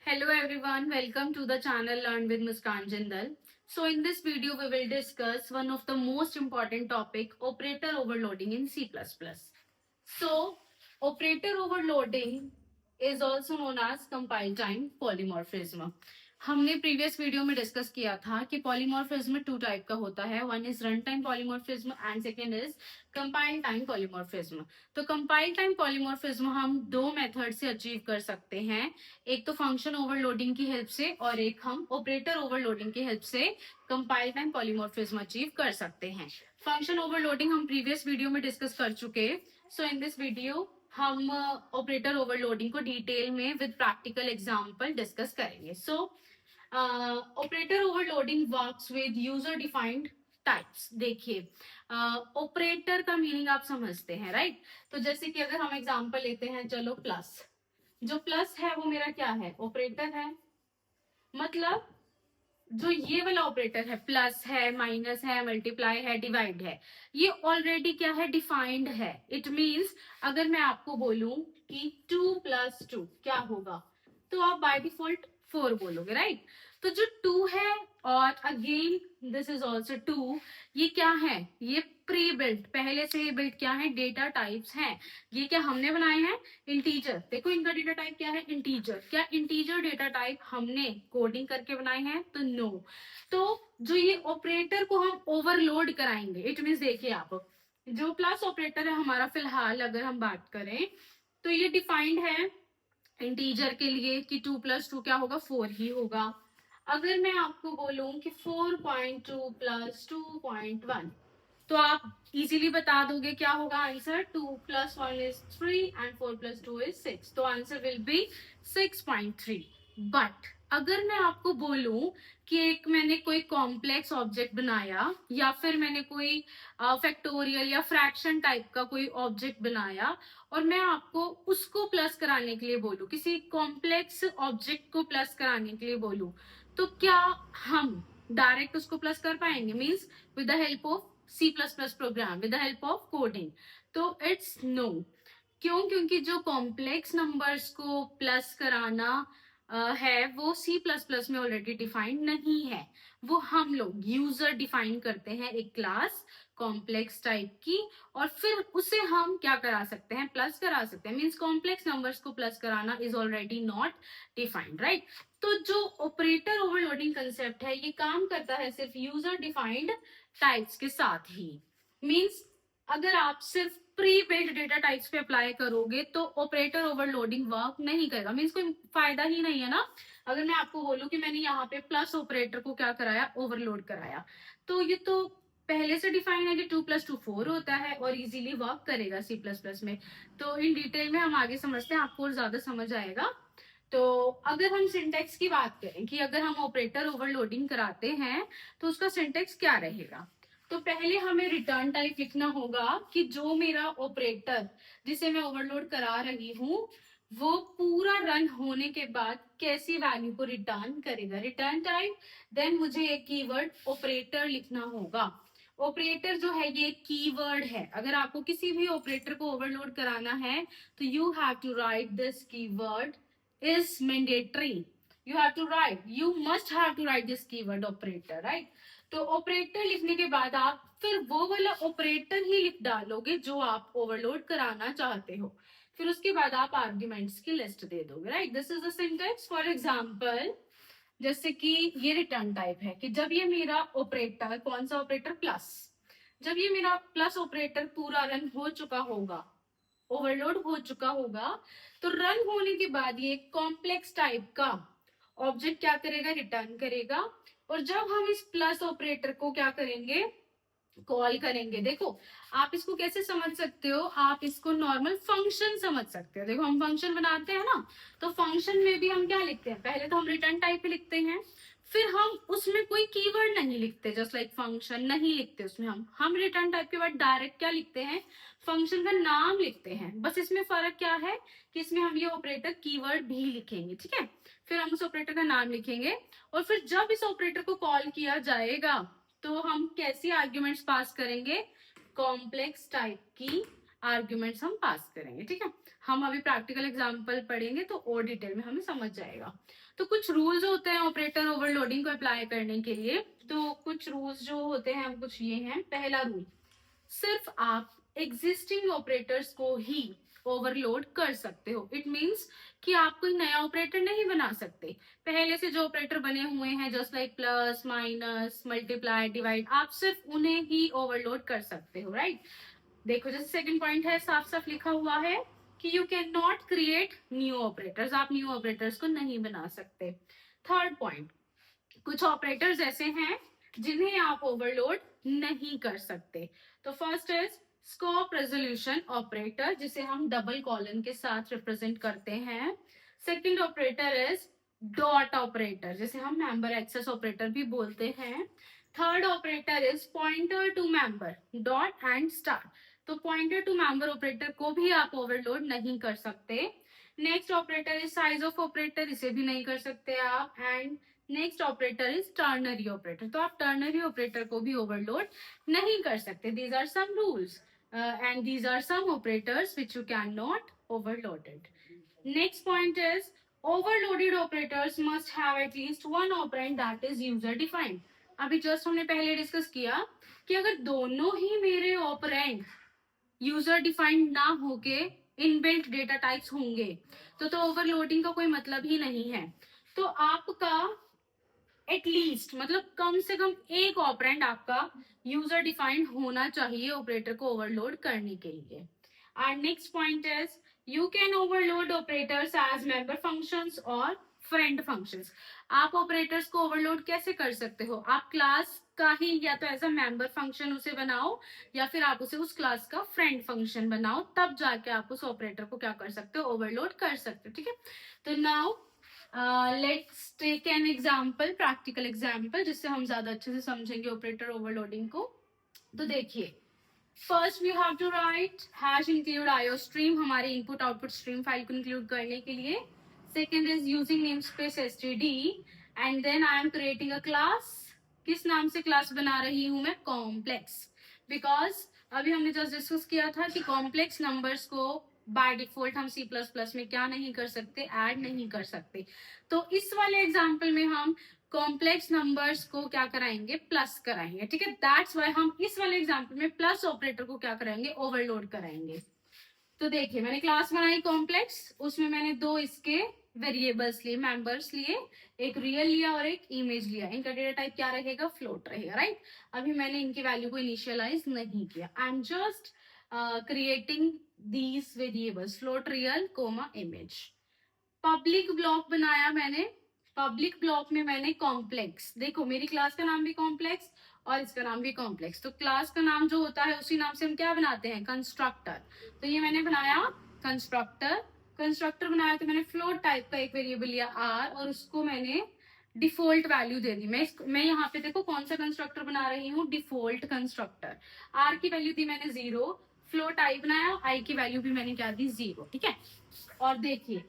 Hello everyone, welcome to the channel Learn with Muskan Jindal. So in this video we will discuss one of the most important topic, operator overloading in C++. So operator overloading is also known as compile time polymorphism. हमने previous video में discuss किया था कि polymorphism to type का होता है, one is run time polymorphism and second is compile time polymorphism. तो compile time polymorphism हम दो मेथड से अचीव कर सकते हैं, एक तो फंक्शन ओवरलोडिंग की हेल्प से और एक हम ऑपरेटर ओवरलोडिंग की हेल्प से कंपाइल टाइम पॉलीमॉर्फिज्म अचीव कर सकते हैं. फंक्शन ओवरलोडिंग हम प्रीवियस वीडियो में डिस्कस कर चुके. सो इन दिस वीडियो हम ऑपरेटर ओवरलोडिंग को डिटेल में विद प्रैक्टिकल एग्जांपल डिस्कस करेंगे. So operator overloading works with user defined types. देखिए ऑपरेटर का मीनिंग आप समझते हैं, राइट? तो जैसे कि अगर हम एग्जांपल लेते हैं, चलो प्लस, जो प्लस है वो मेरा क्या है? ऑपरेटर है. मतलब जो ये वाला ऑपरेटर है, प्लस है, माइनस है, मल्टीप्लाई है, डिवाइड है, ये ऑलरेडी क्या है? डिफाइंड है. इट मींस अगर मैं आपको बोलूं कि 2 + 2 क्या होगा, तो आप बाय डिफॉल्ट 4 बोलोगे, राइट? तो जो 2 है और अगेन दिस इज ऑल्सो 2, ये क्या है? ये प्री बिल्ट, पहले से बिल्ट क्या है? डेटा टाइप्स हैं. ये क्या हमने बनाए हैं? इंटीजर. देखो इनका डेटा टाइप क्या है? इंटीजर. क्या इंटीजर डेटा टाइप हमने कोडिंग करके बनाए हैं? तो नो. तो जो ये ऑपरेटर को हम ओवरलोड कराएंगे, इट मीन्स देखिए आप, जो प्लस ऑपरेटर है हमारा, फिलहाल अगर हम बात करें तो ये डिफाइंड है इंटीजर के लिए कि 2 + 2 क्या होगा? 4 ही होगा. अगर मैं आपको बोलूं कि 4.2 + 2.1, तो आप इजीली बता दोगे क्या होगा आंसर? 2 + 1 is 3 and 4 + 2 is 6. तो आंसर विल बी 6.3. बट अगर मैं आपको बोलूं कि एक मैंने कोई कॉम्प्लेक्स ऑब्जेक्ट बनाया, या फिर मैंने कोई फैक्टोरियल या फ्रैक्शन टाइप का कोई ऑब्जेक्ट बनाया, और मैं आपको उसको प्लस कराने के लिए बोलूं, किसी कॉम्प्लेक्स ऑब्जेक्ट को प्लस कराने के लिए बोलूं, तो क्या हम डायरेक्ट उसको प्लस कर पाएंगे? Means with the help of C++ program, with the help of coding? तो इट्स नो. क्यों? क्योंकि जो कॉम्प्लेक्स नंबर्स को प्लस कराना है वो C++ में ऑलरेडी डिफाइंड नहीं है. वो हम लोग यूजर डिफाइन करते हैं एक क्लास कॉम्प्लेक्स टाइप की, और फिर उसे हम क्या करा सकते हैं? प्लस करा सकते हैं. मीन्स कॉम्प्लेक्स नंबर्स को प्लस कराना is already not defined, right? तो जो ऑपरेटर ओवरलोडिंग कंसेप्ट है, ये काम करता है सिर्फ यूजर डिफाइंड टाइप्स के साथ ही. मीन्स अगर आप सिर्फ प्री बिल्ट डेटा टाइप्स पे अप्लाई करोगे तो ऑपरेटर ओवरलोडिंग वर्क नहीं करेगा. मीन्स कोई फायदा ही नहीं है ना. अगर मैं आपको बोलूं कि मैंने यहाँ पे प्लस ऑपरेटर को क्या कराया? ओवरलोड कराया, तो ये तो पहले से डिफाइन है कि 2 + 2 4 होता है और इजीली वर्क करेगा C++ में. तो इन डिटेल में हम आगे समझते हैं, आपको और ज्यादा समझ आएगा. तो अगर हम सिंटेक्स की बात करें कि अगर हम ऑपरेटर ओवरलोडिंग कराते हैं तो उसका सिंटेक्स क्या रहेगा, तो पहले हमें रिटर्न टाइप लिखना होगा कि जो मेरा ऑपरेटर जिसे मैं ओवरलोड करा रही हूँ वो पूरा रन होने के बाद कैसी वैल्यू को रिटर्न करेगा, रिटर्न टाइप. देन मुझे एक कीवर्ड ऑपरेटर लिखना होगा. ऑपरेटर जो है ये कीवर्ड है. अगर आपको किसी भी ऑपरेटर को ओवरलोड कराना है तो you have to write this keyword is mandatory. You must have to write this keyword operator, right? तो ऑपरेटर लिखने के बाद आप फिर वो वाला ऑपरेटर ही लिख डालोगे जो आप ओवरलोड कराना चाहते हो. फिर उसके बाद आप आर्ग्यूमेंट्स की लिस्ट दे दोगे, right? This is the syntax. For example, जैसे कि ये रिटर्न टाइप है कि जब ये मेरा ऑपरेटर, कौन सा ऑपरेटर? प्लस. जब ये मेरा प्लस ऑपरेटर पूरा रन हो चुका होगा, ओवरलोड हो चुका होगा, तो रन होने के बाद ये कॉम्प्लेक्स टाइप का ऑब्जेक्ट क्या करेगा? रिटर्न करेगा. और जब हम इस प्लस ऑपरेटर को क्या करेंगे? कॉल करेंगे. देखो आप इसको कैसे समझ सकते हो? आप इसको नॉर्मल फंक्शन समझ सकते हो. देखो हम फंक्शन बनाते हैं ना, तो फंक्शन में भी हम क्या लिखते हैं? पहले तो हम रिटर्न टाइप पे लिखते हैं, फिर हम उसमें कोई कीवर्ड नहीं लिखते, जस्ट लाइक फंक्शन नहीं लिखते उसमें. हम रिटर्न टाइप के बाद डायरेक्ट क्या लिखते हैं? फंक्शन का नाम लिखते हैं. बस इसमें फर्क क्या है कि इसमें हम ये ऑपरेटर कीवर्ड भी लिखेंगे, ठीक है? फिर हम उस ऑपरेटर का नाम लिखेंगे, और फिर जब इस ऑपरेटर को कॉल किया जाएगा तो हम कैसी आर्ग्यूमेंट्स पास करेंगे? कॉम्प्लेक्स टाइप की आर्ग्यूमेंट्स हम पास करेंगे, ठीक है। हम अभी प्रैक्टिकल एग्जांपल पढ़ेंगे तो और डिटेल में हमें समझ जाएगा। तो कुछ रूल्स होते हैं ऑपरेटर ओवरलोडिंग को अप्लाई करने के लिए। तो कुछ रूल्स जो होते हैं वो कुछ ये हैं। पहला रूल, सिर्फ आप एग्जिस्टिंग ऑपरेटर्स को ही ओवरलोड कर सकते हो। इट मीन्स कि आप कोई नया ऑपरेटर नहीं बना सकते। पहले से जो ऑपरेटर बने हुए हैं just like plus, minus, multiply, divide, आप सिर्फ उन्हें ही ओवरलोड कर सकते हो, राइट। देखो जैसे सेकंड पॉइंट है, साफ साफ लिखा हुआ है कि you can not create new operators, आप न्यू ऑपरेटर्स को नहीं बना सकते। थर्ड पॉइंट, कुछ ऑपरेटर्स ऐसे हैं जिन्हें आप ओवरलोड नहीं कर सकते। तो first is scope resolution operator, जिसे हम डबल कॉलन के साथ रिप्रेजेंट करते हैं। Second operator is dot operator, जिसे हम मेंबर एक्सेस ऑपरेटर भी बोलते हैं। Third operator is pointer to member, dot and star. तो पॉइंटर टू मेंबर ऑपरेटर को भी आप ओवरलोड नहीं कर सकते। Next operator is size of operator, इसे भी नहीं कर सकते आप। And next operator is ternary operator, तो आप टर्नरी ऑपरेटर को भी ओवरलोड नहीं कर सकते। These are some rules and these are some operators which you can not overloaded. Next point is overloaded operators must have at least one operand that is user defined. अभी just हमने पहले discuss किया कि अगर दोनों ही मेरे ऑपरेंड यूजर डिफाइंड ना होके इनबिल्ट डेटा टाइप्स होंगे तो ओवरलोडिंग का कोई मतलब ही नहीं है। तो आपका एटलीस्ट मतलब कम से कम एक ऑपरेंड आपका यूजर डिफाइंड होना चाहिए ऑपरेटर को ओवरलोड करने के लिए। And next point is you can overload operators as member functions और फ्रेंड फंक्शंस। आप ऑपरेटर्स को ओवरलोड कैसे कर सकते हो? आप क्लास का ही या तो एज अ मेंबर फंक्शन उसे बनाओ या फिर आप उसे उस क्लास का फ्रेंड फंक्शन बनाओ, तब जाके आप उस ऑपरेटर को क्या कर सकते हो? ओवरलोड कर सकते हो, ठीक है। तो now let's take an example, practical example, जिससे हम ज्यादा अच्छे से समझेंगे ऑपरेटर ओवरलोडिंग को। तो देखिए, first we have to write hash include iostream, हमारी इनपुट आउटपुट स्ट्रीम फाइल को इंक्लूड करने के लिए। Second is using namespace STD and then I am creating a class. किस नाम से क्लास बना रही हूं मैं? कॉम्प्लेक्स, बिकॉज अभी हमने जस्ट डिस्कस किया था कि कॉम्प्लेक्स नंबर्स को बाय डिफॉल्ट हम C++ में क्या नहीं कर सकते? ऐड नहीं कर सकते। तो इस वाले एग्जाम्पल में हम कॉम्प्लेक्स नंबर्स को क्या कराएंगे? प्लस कराएंगे, ठीक है। दैट्स वाई हम इस वाले एग्जाम्पल में प्लस ऑपरेटर को क्या कराएंगे? ओवरलोड कराएंगे। तो देखिए, मैंने क्लास बनाई कॉम्प्लेक्स, उसमें मैंने दो इसके वेरिएबल्स लिए, मेंबर्स लिए, एक रियल लिया और एक इमेज लिया। इनका डेटा टाइप क्या रहेगा? फ्लोट रहेगा, राइट। अभी मैंने इनकी वैल्यू को इनिशियलाइज नहीं किया, I am just creating these variables, float, real, comma, image. Public block बनाया मैंने, पब्लिक ब्लॉक में मैंने कॉम्प्लेक्स, देखो मेरी क्लास का नाम भी कॉम्प्लेक्स और इसका नाम भी कॉम्प्लेक्स, तो क्लास का नाम जो होता है उसी नाम से हम क्या बनाते हैं? कंस्ट्रक्टर। तो ये मैंने बनाया कंस्ट्रक्टर। कंस्ट्रक्टर बनाया तो मैंने फ्लोट टाइप का एक वेरिएबल लिया आर और उसको मैंने डिफॉल्ट वैल्यू दे दी। मैं यहाँ पे देखो कौन सा कंस्ट्रक्टर बना रही हूँ? Default constructor. आर की वैल्यू दी मैंने 0, फ्लोट आई बनाया, आई की वैल्यू भी मैंने क्या दी? 0, ठीक है। और देखिए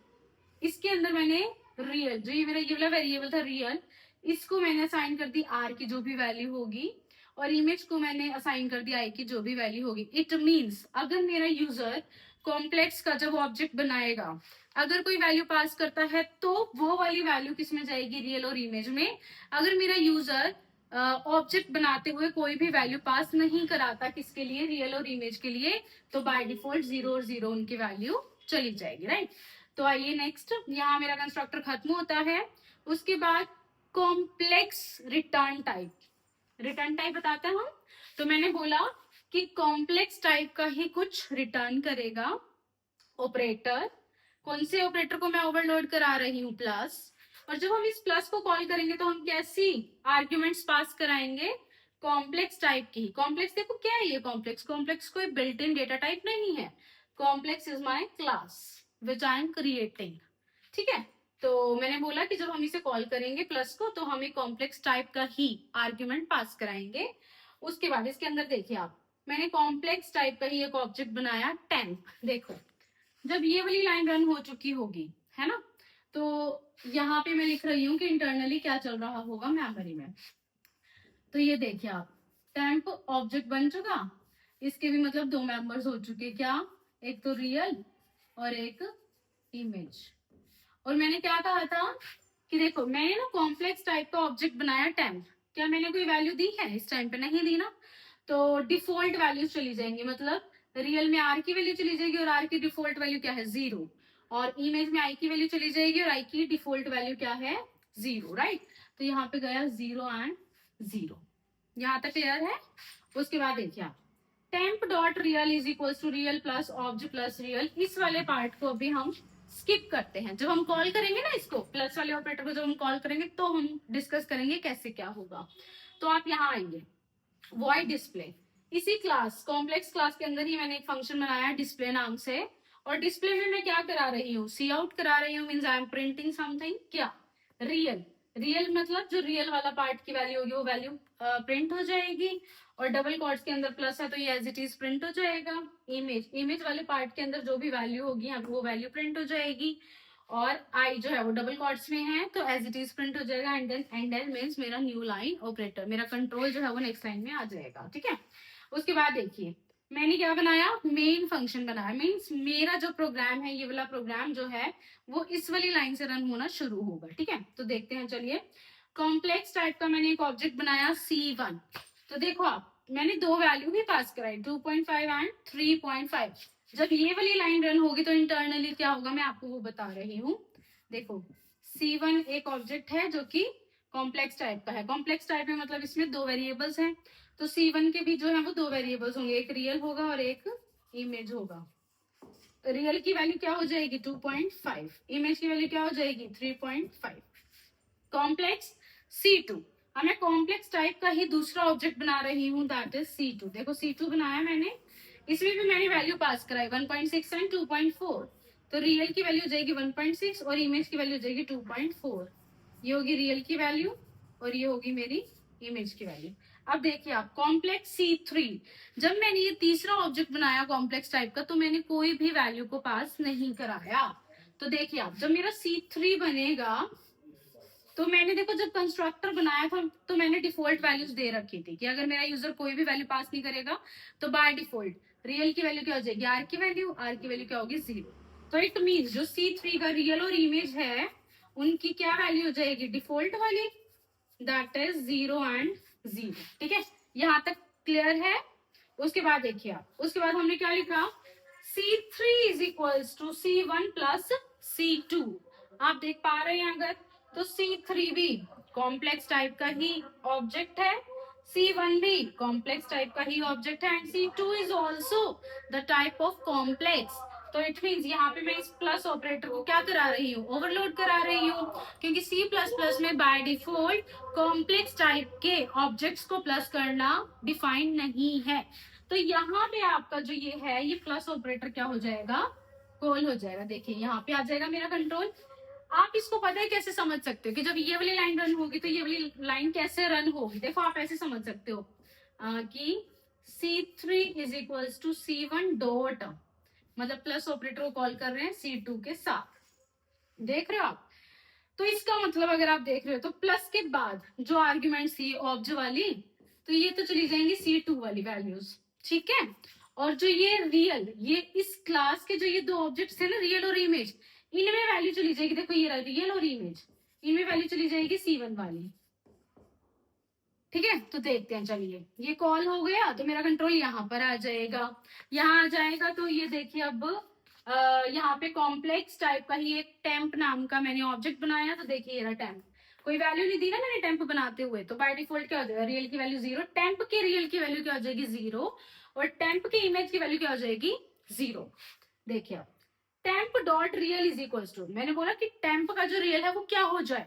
इसके अंदर मैंने रियल, जो ये मेरा ये वाला वेरिएबल था रियल, इसको मैंने असाइन कर दी आर की जो भी वैल्यू होगी और इमेज को मैंने असाइन कर दी आई की जो भी वैल्यू होगी। इट मींस अगर मेरा यूजर कॉम्प्लेक्स का जब ऑब्जेक्ट बनाएगा, अगर कोई वैल्यू पास करता है तो वो वाली वैल्यू किस में जाएगी? रियल और इमेज में। अगर मेरा यूजर ऑब्जेक्ट बनाते हुए कोई भी वैल्यू पास नहीं कराता, किसके लिए? रियल और इमेज के लिए, तो बाय डिफॉल्ट 0 और 0 उनकी वैल्यू चली जाएगी, राइट। तो आइए नेक्स्ट, यहाँ मेरा कंस्ट्रक्टर खत्म होता है। उसके बाद complex return type, return type बताते हैं हम। तो मैंने बोला कि कॉम्प्लेक्स टाइप का ही कुछ रिटर्न करेगा ऑपरेटर। कौन से ऑपरेटर को मैं ओवरलोड करा रही हूँ? प्लस। और जब हम इस प्लस को कॉल करेंगे तो हम कैसी आर्ग्यूमेंट्स पास कराएंगे? कॉम्प्लेक्स टाइप की। कॉम्प्लेक्स देखो क्या है ये कॉम्प्लेक्स? कॉम्प्लेक्स कोई बिल्ट इन डेटा टाइप नहीं है। Complex is my class which I am creating, ठीक है। तो मैंने बोला कि जब हम इसे कॉल करेंगे प्लस को तो हम एक कॉम्प्लेक्स टाइप का ही आर्ग्यूमेंट पास कराएंगे। उसके बाद इसके अंदर देखिए आप, मैंने कॉम्प्लेक्स टाइप का ही एक ऑब्जेक्ट बनाया टेम्प। देखो जब ये वाली लाइन रन हो चुकी होगी, है ना, तो यहाँ पे मैं लिख रही हूँ कि इंटरनली क्या चल रहा होगा मेमोरी में। तो ये देखिए आप, टेम्प ऑब्जेक्ट बन चुका, इसके भी मतलब दो मेंबर्स हो चुके, क्या? एक तो रियल और एक इमेज। और मैंने क्या कहा था कि देखो मैंने ना कॉम्प्लेक्स टाइप का ऑब्जेक्ट बनाया टेम्प, क्या मैंने कोई वैल्यू दी है इस टाइम पे? नहीं दी ना। तो डिफॉल्ट वैल्यूज चली जाएंगी, मतलब रियल में आर की वैल्यू चली जाएगी और आर की डिफॉल्ट वैल्यू क्या है 0, और इमेज में आई की वैल्यू चली जाएगी और आई की डिफॉल्ट वैल्यू क्या है 0, राइट। तो यहाँ पे गया 0 एंड 0। यहाँ तक क्लियर है? उसके बाद देखिए आप temp dot real is equal to real plus obj plus real, इस वाले पार्ट को अभी हम स्किप करते हैं। जब हम कॉल करेंगे ना इसको, प्लस वाले ऑपरेटर को जब हम कॉल करेंगे तो हम डिस्कस करेंगे कैसे क्या होगा। तो आप यहाँ आएंगे वॉइड डिस्प्ले, इसी क्लास कॉम्प्लेक्स क्लास के अंदर ही मैंने एक फंक्शन बनाया है डिस्प्ले नाम से, और डिस्प्ले में मैं क्या करा रही हूँ, सी आउट करा रही हूँ, means I am printing something, क्या रियल। रियल मतलब जो रियल वाला पार्ट की वैल्यू होगी वो वैल्यू प्रिंट हो जाएगी, और डबल कॉर्ड्स के अंदर प्लस है तो ये एज इट इज प्रिंट हो जाएगा। इमेज, इमेज वाले पार्ट के अंदर जो भी वैल्यू होगी वो वैल्यू प्रिंट हो जाएगी, और आई जो है वो डबल कॉर्ड्स में है तो एज इट इज प्रिंट हो जाएगा। एंड देन एंडर मीन्स मेरा न्यू लाइन ऑपरेटर, मेरा कंट्रोल जो है वो नेक्स्ट लाइन में आ जाएगा, ठीक है। उसके बाद देखिए मैंने क्या बनाया, मेन फंक्शन बनाया, मीन्स मेरा जो प्रोग्राम है ये वाला प्रोग्राम जो है वो इस वाली लाइन से रन होना शुरू होगा, ठीक है। तो देखते हैं, चलिए कॉम्प्लेक्स टाइप का मैंने एक ऑब्जेक्ट बनाया C1। तो देखो आप मैंने दो वैल्यू भी पास कराई 2.5 एंड 3.5। जब ये वाली लाइन रन होगी तो इंटरनली क्या होगा मैं आपको वो बता रही हूँ। देखो C1 एक ऑब्जेक्ट है जो कि कॉम्प्लेक्स टाइप का है। कॉम्प्लेक्स टाइप में मतलब इसमें दो वेरिएबल्स हैं, तो C1 के भी जो है वो दो वेरिएबल्स होंगे, एक रियल होगा और एक इमेज होगा। रियल की वैल्यू क्या हो जाएगी 2.5, इमेज की वैल्यू क्या हो जाएगी 3.5। कॉम्प्लेक्स C2, मैं कॉम्प्लेक्स टाइप का ही दूसरा ऑब्जेक्ट बना रही हूँ, दैट इज C2। देखो C2 बनाया मैंने, इसमें भी मैंने वैल्यू पास कराई 1.6 एंड 2.4। तो रियल की वैल्यू हो जाएगी 1.6 और इमेज की वैल्यू हो जाएगी 2.4। ये होगी रियल की वैल्यू और ये होगी मेरी इमेज की वैल्यू। अब देखिए आप कॉम्प्लेक्स C3, जब मैंने ये तीसरा ऑब्जेक्ट बनाया कॉम्प्लेक्स टाइप का तो मैंने कोई भी वैल्यू को पास नहीं कराया। तो देखिए आप जब मेरा C3 बनेगा तो मैंने देखो जब कंस्ट्रक्टर बनाया था तो मैंने डिफॉल्ट वैल्यूज दे रखी थी कि अगर मेरा यूजर कोई भी वैल्यू पास नहीं करेगा तो बाय डिफॉल्ट रियल की वैल्यू क्या हो जाएगी आर की वैल्यू, आर की वैल्यू क्या होगी 0। तो इट मीन जो C3 का रियल और इमेज है उनकी क्या वैल्यू हो जाएगी डिफॉल्ट वाली, दैट इज 0 एंड 0, ठीक है। यहाँ तक क्लियर है? उसके बाद देखिए आप, उसके बाद हमने क्या लिखा C3 is equals to C1 plus C2। आप देख पा रहे हैं अगर, तो C3 भी कॉम्प्लेक्स टाइप का ही ऑब्जेक्ट है, C1 भी कॉम्प्लेक्स टाइप का ही ऑब्जेक्ट है, and C2 is also the type of complex. तो इट मीन्स यहाँ पे मैं इस प्लस ऑपरेटर को क्या करा रही हूँ, ओवरलोड करा रही हूँ, क्योंकि C++ में बाय डिफॉल्ट कॉम्प्लेक्स टाइप के ऑब्जेक्ट्स को प्लस करना डिफाइन नहीं है। तो यहाँ पे आपका जो ये है ये प्लस ऑपरेटर क्या हो जाएगा, कॉल हो जाएगा। देखिए यहाँ पे आ जाएगा मेरा कंट्रोल। आप इसको पता है कैसे समझ सकते हो कि जब ये वाली लाइन रन होगी तो ये वाली लाइन कैसे रन होगी। देखो आप ऐसे समझ सकते हो कि C3 is equal to C1 dot, मतलब प्लस ऑपरेटर को कॉल कर रहे हैं C2 के साथ, देख रहे हो आप। तो इसका मतलब अगर आप देख रहे हो तो प्लस के बाद जो आर्ग्यूमेंट थी ऑब्ज वाली तो ये तो चली जाएंगी C2 वाली वैल्यूज, ठीक है। और जो ये रियल, ये इस क्लास के जो ये दो ऑब्जेक्ट्स थे ना रियल और इमेज, इनमें वैल्यू चली जाएगी, देखो ये रियल और इमेज, इनमें वैल्यू चली जाएगी C1 वाली, ठीक है। तो देखते हैं, चलिए ये कॉल हो गया तो मेरा कंट्रोल यहाँ पर आ जाएगा, यहाँ आ जाएगा। तो ये देखिए अब यहाँ पे कॉम्प्लेक्स टाइप का ही एक टेम्प नाम का मैंने ऑब्जेक्ट बनाया। तो देखिए ये टेम्प, कोई वैल्यू नहीं दी ना मैंने टेम्प बनाते हुए, तो बाय डिफॉल्ट क्या हो जाएगा रियल की वैल्यू 0, टेम्प के रियल की वैल्यू क्या हो जाएगी 0 और टेम्प के इमेज की वैल्यू क्या हो जाएगी 0। देखिए अब temp dot real is equal to, मैंने बोला कि टेम्प का जो रियल है वो क्या हो जाए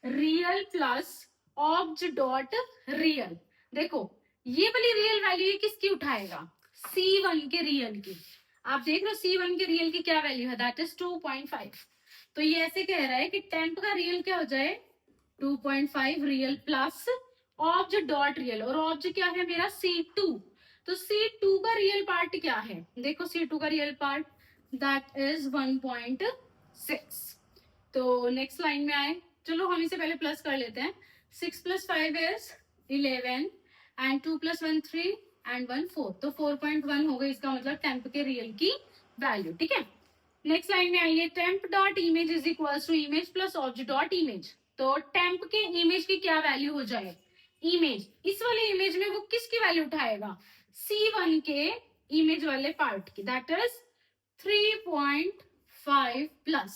real plus obj dot real. देखो ये वाली रियल वैल्यू ये किसकी उठाएगा C1 के रियल की। आप देख रहे हो C1 के रियल की क्या वैल्यू है, दैट इज 2.5। तो ये ऐसे कह रहा है कि टेम्प का रियल क्या हो जाए 2.5 real plus obj dot real, और ऑब्ज क्या है मेरा C2। तो C2 का रियल पार्ट क्या है, देखो C2 का रियल पार्ट दैट इज 1.6। तो नेक्स्ट लाइन में आए, चलो हम इसे पहले प्लस कर लेते हैं। 6 + 5 इज 11 एंड 2 + 1 3 एंड 1/4, तो 4.1 हो गई, इसका मतलब टेम्प के रियल की वैल्यू। ठीक है, नेक्स्ट लाइन में आइए, temp dot image is equal to image plus object dot image. तो टेम्प के इमेज की क्या वैल्यू हो जाए, इमेज, इस वाले इमेज में वो किसकी वैल्यू उठाएगा, C1 के इमेज वाले पार्ट की, that is 3.5 plus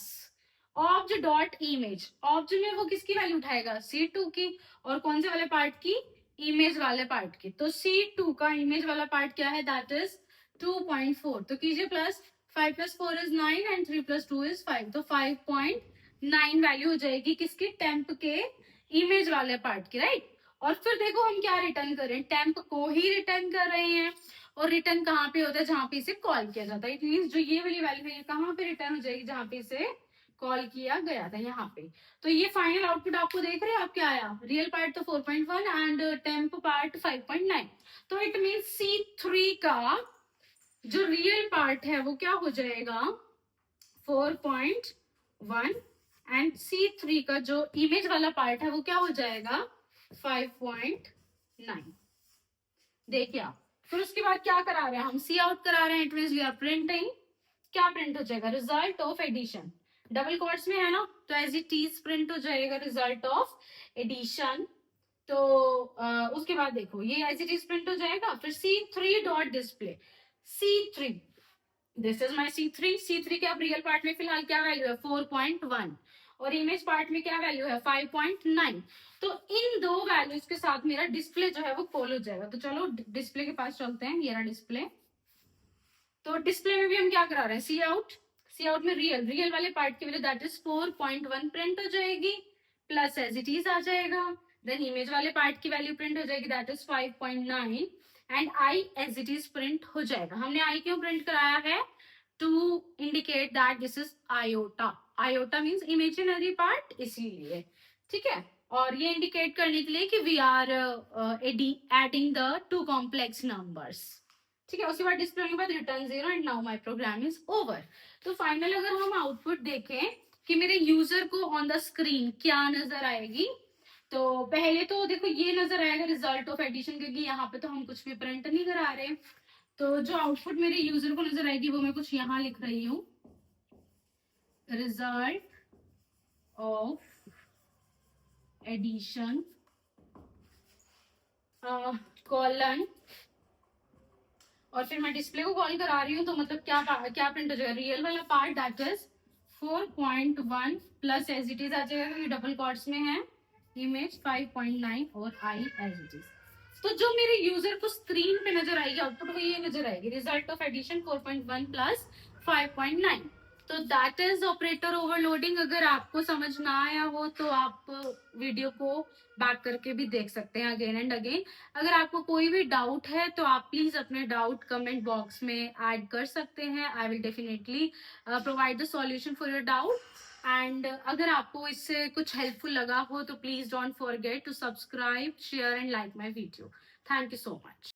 obj dot image, obj में वो किसकी वैल्यू उठाएगा, C2 की, और कौन से वाले पार्ट की, इमेज वाले पार्ट की। तो C2 का इमेज वाला पार्ट क्या है, दैट इज 2.4, तो कीजिए प्लस, 5 + 4 is 9 and 3 + 2 is 5, तो 5.9 वैल्यू हो जाएगी किसकी, टेम्प के इमेज वाले पार्ट की, राइट। और फिर देखो हम क्या रिटर्न कर रहे हैं, टेम्प को ही रिटर्न कर रहे हैं, और रिटर्न कहाँ पे होता है, जहां पे इसे कॉल किया जाता है। इट मींस जो ये वाली वैल्यू है ये कहाँ पे रिटर्न हो जाएगी, जहां पे इसे कॉल किया गया था, यहाँ पे। तो ये फाइनल आउटपुट आपको देख रहे हैं आप, क्या आया, रियल पार्ट तो 4.1 एंड टेम्प पार्ट 5.9। तो इट मींस C3 का जो रियल पार्ट है वो क्या हो जाएगा, 4.1, एंड C3 का जो इमेज वाला पार्ट है वो क्या हो जाएगा, 5.9। देखिए आप, फिर उसके बाद क्या करा रहे हैं हम, सी आउट करा रहे हैं, it means we are printing, क्या प्रिंट हो जाएगा, result of addition, double quotes में है ना, तो एज इट इज प्रिंट हो जाएगा रिजल्ट ऑफ एडिशन। तो उसके बाद देखो ये एज इट इज प्रिंट हो जाएगा, फिर C3 dot display, C3, this is my C3 के अब रियल पार्ट में फिलहाल क्या वैल्यू है, 4.1, और इमेज पार्ट में क्या वैल्यू है, 5.9। तो इन दो वैल्यूज के साथ मेरा डिस्प्ले जो है वो कॉल हो जाएगा। तो चलो डिस्प्ले के पास चलते हैं, ये रहा डिस्प्ले। तो डिस्प्ले में भी हम क्या करा रहे हैं, सी आउट में रियल वाले पार्ट की वैल्यू दैट इज 4.1 प्रिंट हो जाएगी, प्लस एज इट इज आ जाएगा, देन इमेज वाले पार्ट की वैल्यू प्रिंट हो जाएगी that is 5.9, and I as it is print हो जाएगा। हमने आई क्यों प्रिंट कराया है, to indicate that this is iota, iota means imaginary part, इसीलिए। ठीक है, और ये इंडिकेट करने के लिए कि we are adding the two complex numbers. ठीक है, उसके बाद डिस्प्ले के बाद return 0 and now my program is over. तो फाइनल अगर हम आउटपुट देखें कि मेरे यूजर को ऑन द स्क्रीन क्या नजर आएगी, तो पहले तो देखो ये नजर आएगा रिजल्ट ऑफ एडिशन, क्योंकि यहाँ पे तो हम कुछ भी प्रिंट नहीं करा रहे। तो जो आउटपुट मेरे यूजर को नजर आएगी वो मैं कुछ यहाँ लिख रही हूँ, रिजल्ट ऑफ एडिशन कॉलन, और फिर मैं डिस्प्ले को कॉल करा रही हूँ, तो मतलब क्या क्या प्रिंट हो जाएगा, रियल वाला part that is 4.1 plus as it is आ जाएगा, क्योंकि डबल कॉर्ड्स में है, इमेज 5.9 और आई एज इट इज। तो जो मेरे यूजर को स्क्रीन पे नजर आएगी आउटपुट वो ये नजर आएगी, रिजल्ट ऑफ एडिशन 4.1 प्लस 5.9। तो दैट इज ऑपरेटर ओवरलोडिंग। अगर आपको समझ ना आया हो तो आप वीडियो को बैक करके भी देख सकते हैं अगेन एंड अगेन। अगर आपको कोई भी डाउट है तो आप प्लीज अपने डाउट कमेंट बॉक्स में ऐड कर सकते हैं, I will definitely provide the solution for your doubt. And अगर आपको इससे कुछ हेल्पफुल लगा हो तो please don't forget to subscribe, share and like my video. Thank you so much.